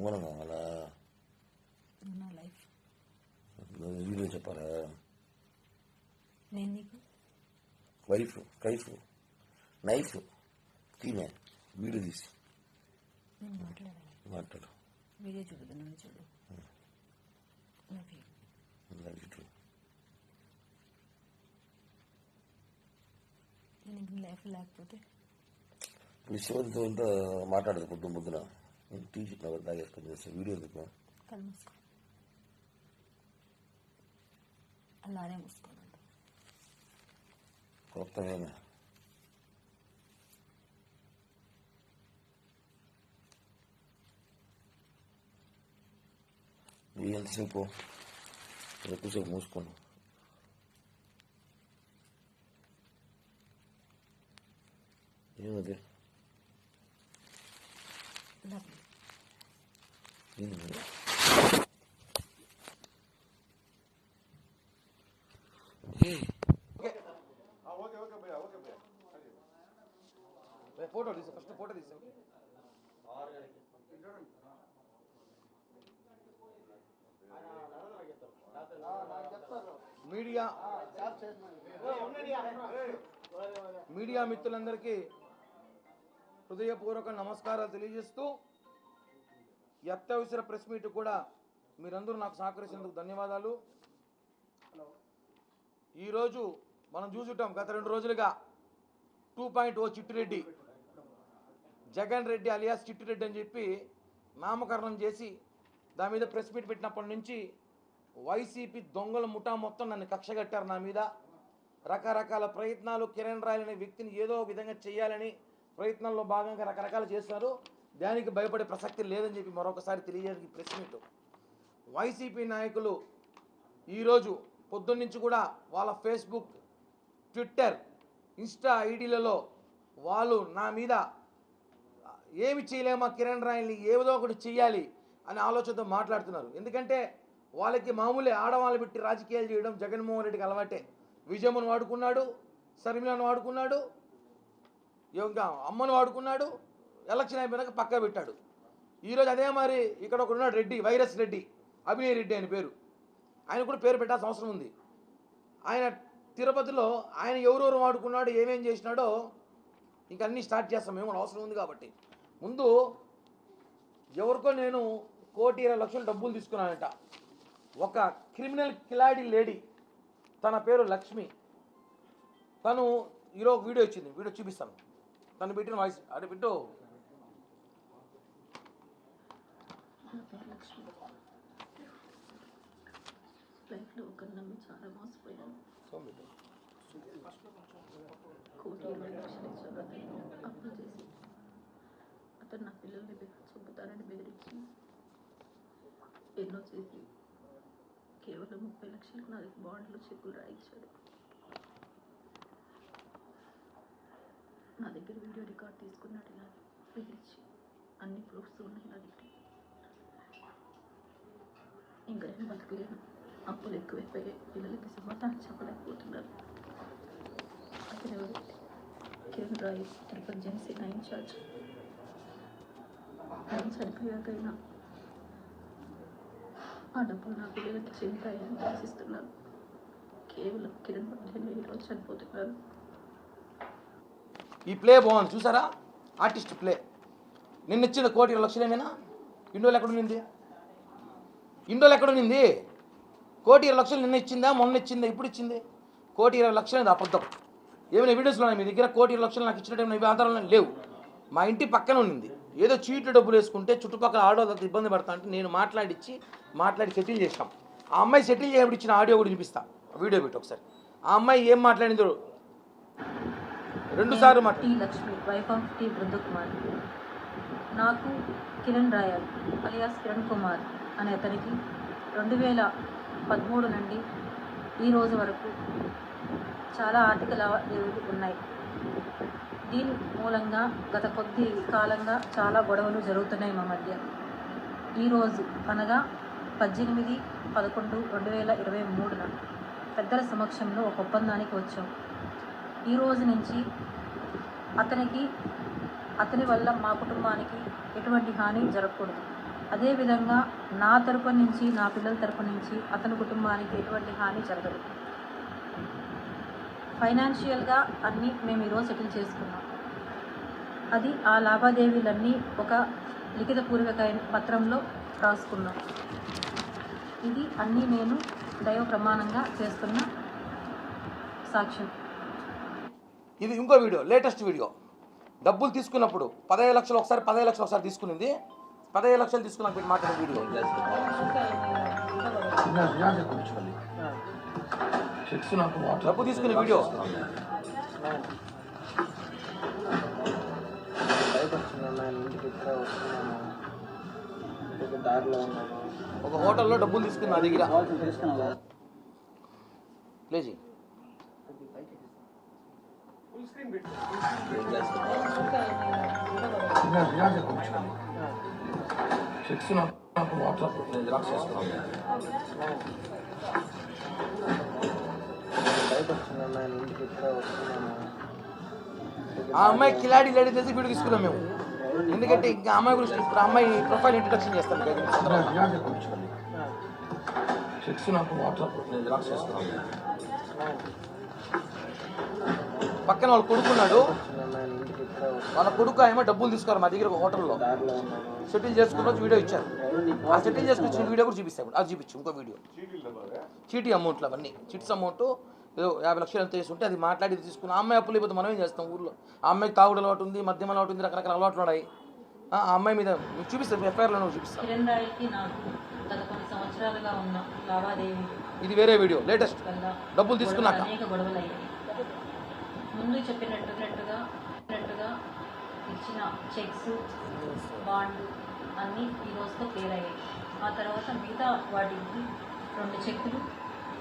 ఉంగరం కావాలా? నా లైఫ్ వీడియో చెప్పాలా? నేను నీకు వైఫ్ కైఫ్ నైఫ్ తీనే వీడియో తీసి నేను మాట్లాడాలి. మాట్లాడు. వీడియో చూపుతున్నాను, చూడు. నేను ఇంక లైఫ్ లేకపోతే విశ్వంతో అంతా మాట్లాడదు పొద్దున తీసి తాగేసుకొని చేస్తే వీడియో ఎందుకు? కళ్ళు మూసుకో, అలానే మూసుకోనండి. కొత్తమేనా? ఎంతసేపు ఎక్కువసేపు మూసుకోండి. ఏమది? ఫోటో తీసా, ఫస్ట్ ఫోటో తీసా. మీడియా మిత్రులందరికీ హృదయపూర్వక నమస్కారాలు తెలియజేస్తూ ఈ అత్యవసర ప్రెస్ మీట్ కూడా మీరందరూ నాకు సహకరించినందుకు ధన్యవాదాలు. ఈరోజు మనం చూసుంటాం గత 2 రోజులుగా 2.0 చిట్టిరెడ్డి, జగన్ రెడ్డి అలియాస్ చిట్టిరెడ్డి అని చెప్పి నామకరణం చేసి దాని మీద ప్రెస్ మీట్ పెట్టినప్పటి నుంచి వైసీపీ దొంగల ముఠా మొత్తం నన్ను కక్షగట్టారు. నా మీద రకరకాల ప్రయత్నాలు, కిరణ్ రాయల్ అనే వ్యక్తిని ఏదో విధంగా చేయాలని ప్రయత్నంలో భాగంగా రకరకాలు చేస్తున్నారు. దానికి భయపడే ప్రసక్తి లేదని చెప్పి మరొకసారి తెలియజేయడానికి ప్రెస్ మీట్. వైసీపీ నాయకులు ఈరోజు పొద్దున్నుంచి కూడా వాళ్ళ ఫేస్బుక్, ట్విట్టర్, ఇన్స్టా ఐడీలలో వాళ్ళు నా మీద ఏమి చేయలేమా, కిరణ్ రాయల్ని ఏదో ఒకటి చేయాలి అనే ఆలోచనతో మాట్లాడుతున్నారు. ఎందుకంటే వాళ్ళకి మామూలే ఆడవాళ్ళు పెట్టి రాజకీయాలు చేయడం జగన్మోహన్ రెడ్డికి అలవాటే. విజయమ్మను వాడుకున్నాడు, శర్మిలను వాడుకున్నాడు, ఇంకా అమ్మను వాడుకున్నాడు, ఎలక్షన్ అయిపోయినాక పక్కా పెట్టాడు. ఈరోజు అదే మరి ఇక్కడ ఒక ఉన్నాడు రెడ్డి, వైరస్ రెడ్డి, అభినయ్ రెడ్డి అని పేరు. ఆయన కూడా పేరు పెట్టాల్సిన అవసరం ఉంది. ఆయన తిరుపతిలో ఆయన ఎవరెవరు వాడుకున్నాడు, ఏమేం చేసినాడో ఇంకా అన్నీ స్టార్ట్ చేస్తాం మేము, అవసరం ఉంది కాబట్టి. ముందు ఎవరికో నేను 1,20,00,000 డబ్బులు తీసుకున్నానంట. ఒక క్రిమినల్ కిలాడి లేడీ, తన పేరు లక్ష్మి. తను ఈరోజు వీడియో ఇచ్చింది, వీడియో చూపిస్తాను. తను పెట్టిన వాయిస్ అటు పెట్టు. లైఫ్లో ఒకరిని నమ్మి చాలా మోసపోయాను. 1,20,00,000 ఇచ్చారు. అప్పులు చేసి అతను నా పిల్లల్ని చంపుతానని బెదిరించి ఎన్నో చేసి కేవలం 30 లక్షలకు నా బాండ్లు, చెక్కులు రాయించాడు. నా దగ్గర వీడియో రికార్డ్ తీసుకున్నాడు. ఇలా బెదిరించి అన్ని ప్రూఫ్స్ ఉన్నాయి నా దగ్గర. ఇంకా నేను బతకలేను. అప్పులు ఎక్కువైపోయాయి. పిల్లలకి సమాధానం చెప్పలేకపోతున్నారు. అతను ఎవరు? కిరణ్ రాయ్, తిరుపతి జనసేన ఇన్ఛార్జ్. ఆయన చనిపోయాకైనా ఆ డబ్బులు నా పిల్లలకి చెందుతాయని ఆశిస్తున్నాను. కేవలం కిరణ్ రాయ్ ఈరోజు చనిపోతున్నారు. ఈ ప్లే బాగుంది చూసారా? Artist play. నిన్న ఇచ్చిన 1,20,00,000 ఇండోలు ఎక్కడుంది? ఇండోలు ఎక్కడుంది? 1,20,00,000 నిన్న ఇచ్చిందా, మొన్న ఇచ్చిందా, ఇప్పుడు ఇచ్చింది? 1,20,00,000 అబద్ధం. ఏమైనా ఎవిడెన్స్లో ఉన్నాయి మీ దగ్గర? 1,20,00,000 నాకు ఇచ్చినట్టు ఇవి ఆధారాలు లేవు. మా ఇంటి పక్కన ఉండింది. ఏదో చీట్లు డబ్బులు వేసుకుంటే చుట్టుపక్కల ఆడోళ్ళతో ఇబ్బంది పడతా అంటే నేను మాట్లాడి సెటిల్ చేసాం. ఆ అమ్మాయి సెటిల్ చేయబడి ఇచ్చిన ఆడియో కూడా వినిపిస్తా, వీడియో పెట్టి ఒకసారి. ఆ అమ్మాయి ఏం మాట్లాడిందో 2 సార్లు మాట్లాడి. Lakshmi, wife of T Brundakumar. నాకు కిరణ్ రాయల్ అలియాస్ కిరణ్ కుమార్ అనే అతనికి 2013 నుండి ఈ రోజు వరకు చాలా ఆర్థిక లావాదేవీలు ఉన్నాయి. దీని మూలంగా గత కొద్ది కాలంగా చాలా గొడవలు జరుగుతున్నాయి మా మధ్య. ఈరోజు అనగా 18/11/2023 పెద్దల సమక్షంలో ఒక ఒప్పందానికి వచ్చాం. ఈ రోజు నుంచి అతని వల్ల మా కుటుంబానికి ఎటువంటి హాని జరగకూడదు అదేవిధంగా నా తరపు నుంచి, నా పిల్లల తరపు నుంచి అతని కుటుంబానికి ఎటువంటి హాని జరగదు. ఫైనాన్షియల్గా అన్నీ మేము ఈరోజు సెటిల్ చేసుకున్నాం. అది ఆ లావాదేవీలన్నీ ఒక లిఖితపూర్వక పత్రంలో రాసుకున్నాం. ఇది అన్నీ నేను దైవ ప్రమాణంగా చేస్తున్న సాక్ష్యం. ఇది ఇంకో వీడియో, లేటెస్ట్ వీడియో. డబ్బులు తీసుకున్నప్పుడు 15 లక్షలు ఒకసారి, 15 లక్షలు ఒకసారి తీసుకునింది. 15 లక్షలు తీసుకున్నాక పెట్టి మాట్లాడే వీడియో. డబ్బు తీసుకునే వీడియో. ఒక హోటల్లో డబ్బులు తీసుకున్నా దగ్గర ప్లేజీ ఆ అమ్మాయి కిలాడి లేడీ తెలిసి వీడియో తీసుకున్నాం మేము. ఎందుకంటే ఇంకా అమ్మాయి గురించి ఇప్పుడు అమ్మాయి ప్రొఫైల్ ఇంట్రడక్షన్ చేస్తాను. పక్కన వాళ్ళు కొడుకున్నాడు. వాళ్ళ కొడుకు ఏమో డబ్బులు తీసుకోరు మా దగ్గర ఒక హోటల్లో సెటిల్ చేసుకున్న వీడియో ఇచ్చారు. ఆ సెటిల్ చేసుకొచ్చిన వీడియో కూడా చూపిస్తాను. అది చూపించు ఇంకో వీడియో. చీటీ అమౌంట్లు అవన్నీ చిట్స్ అమౌంట్ ఏదో 50 లక్షలు ఎంత వేసుకుంటే అది మాట్లాడి తీసుకుని ఆ అమ్మాయి అప్పులు అయిపోతే మనం ఏం చేస్తాం? ఊర్లో ఆ అమ్మాయికి తాగుడు అలవాటు ఉంది, మద్యం అలవాటు ఉంది, రకరకాల అలవాట్లు ఉన్నాయి. ఆ అమ్మాయి మీద మీకు చూపిస్తాను, ఎఫ్ఐఆర్లో చూపిస్తాను. కిరణ్ రాయ్కి నాకు గత కొన్ని సంవత్సరాలుగా ఉన్న లావాదేవీ ఇది వేరే వీడియో, లేటెస్ట్. డబ్బులు తీసుకున్నాక అనేక గొడవలు అయ్యాయి. ముందు చెప్పినట్టుగా ఇచ్చిన చెక్స్, బాండ్ అన్నీ ఈ రోజుతో క్లియర్ అయ్యాయి. ఆ తర్వాత మిగతా వాటికి 2 చెక్కులు,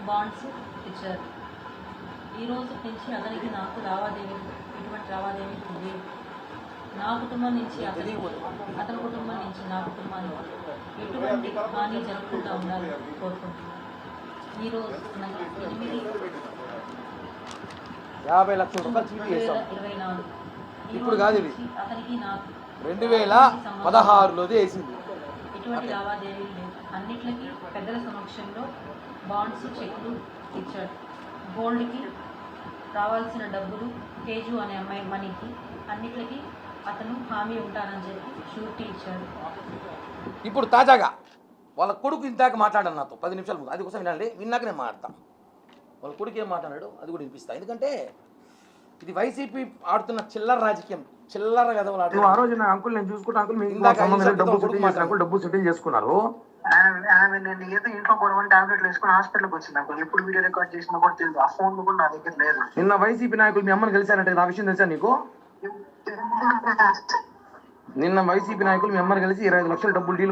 బాండ్స్ ఇచ్చారు. ఈ రోజు నుంచి అతనికి నాకు ఎటువంటి లావాదేవీ లేదు. నా కుటుంబం నుంచి అతని కుటుంబం నుంచి నా కుటుంబానికి ఎటువంటి హాని జరగకుండా ఉండాలని కోరుకుంటున్నాను. ఈరోజు 50 లక్షల రూపాయలు చీటీ వేసాం. 2024 ఇప్పుడు కాదు, ఇది అతనికి నాకు 2016లోది వేసింది. ఎటువంటి లావాదేవీలు లేవు. అన్నిట్లకి పెద్దల సమక్షంలో బాండ్స్, చెక్లు ఇచ్చాడు. గోల్డ్కి రావాల్సిన డబ్బులు, తేజు అనే అమ్మాయి మనీకి అన్నిట్లకి అతను హామీ ఉంటానని చెప్పి షూరిటీ ఇచ్చాడు. ఇప్పుడు తాజాగా వాళ్ళ కొడుకు ఇంతాక మాట్లాడాను నాతో 10 నిమిషాల ముందు. అది కోసం వినండి, విన్నాక నేను మాట్లాడతాను. వాళ్ళ కొడుకు ఏం మాట్లాడాడు అది కూడా వినిపిస్తాను. ఎందుకంటే ఇది వైసీపీ ఆడుతున్న చిల్లర రాజకీయం, చిల్లర గదవలు ఆడుతున్నారు. ఆ రోజు నా అంకుల్ నేను చూసుకుంటా, అంకుల్ డబ్బు సెటిల్ చేసుకున్నారు. ఆమె నేను ఏదో ఇంట్లో గొడవ టాబ్లెట్లు వేసుకుని హాస్పిటల్కి వచ్చింది అంకుల్. ఎప్పుడు వీడియో రికార్డ్ చేసినా కూడా తెలియదు. ఆ ఫోన్ కూడా నా దగ్గర లేదు. నిన్న వైసీపీ నాయకులు మీ అమ్మని కలిశారంటే ఆ విషయం తెలుసా నీకు? నిన్న వైసీపీ నాయకులు మీ అమ్మని కలిసి 25 లక్షల డబ్బులు డీల్